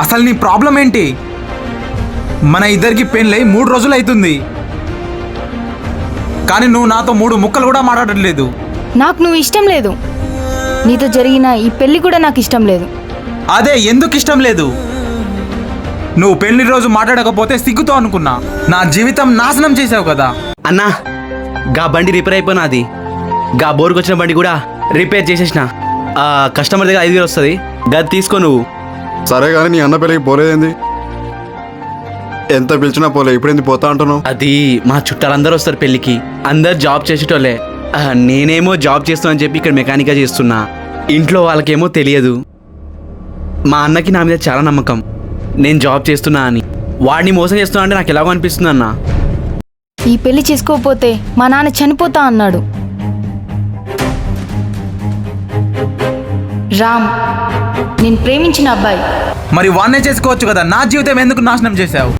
అసలు నీ ప్రాబ్లం ఏంటి? మన ఇద్దరికి పెళ్ళై 3 రోజులు అవుతుంది, కానీ నువ్వు నాతో 3 ముక్కలు కూడా మాట్లాడట్లేదు. నాకు నువ్వు ఇష్టం లేదు. నీతో జరిగిన ఈ పెళ్లి కూడా నాకు ఇష్టం లేదు. అదే ఎందుకు ఇష్టం లేదు? నువ్వు పెళ్లి రోజు మాట్లాడకపోతే సిగ్గుతో అనుకున్నా. నా జీవితం నాశనం చేసావు కదా. అన్నా, గా బండి రిపేర్ అయిపోయినది. గా బోర్కి వచ్చిన బండి కూడా రిపేర్ చేసేసిన. కస్టమర్ దగ్గర 5,000 వస్తుంది, గది తీసుకో నువ్వు. సరే కానీ నీ అన్న పెళ్ళికి పోలేదేంది? ఎంత పిలిచినా పోలే, ఇప్పుడు పోతా అంటున్నావు? అది మా చుట్టాలందరూ వస్తారు పెళ్ళికి, అందరు జాబ్ చేసేటోళ్ళే. నేనేమో జాబ్ చేస్తున్నా అని చెప్పి ఇక్కడ మెకానిక్గా చేస్తున్నా. ఇంట్లో వాళ్ళకేమో తెలియదు. మా అన్నకి నా మీద చాలా నమ్మకం, నేను జాబ్ చేస్తున్నా అని. వాడిని మోసం చేస్తున్నా అంటే నాకు ఎలాగో అనిపిస్తుంది అన్న. ఈ పెళ్లి చేసుకోకపోతే మా నాన్న చనిపోతా అన్నాడు. రామ్ నేను ప్రేమించిన అబ్బాయి. మరి వాన్నే చేసుకోవచ్చు కదా, నా జీవితం ఎందుకు నాశనం చేశావు?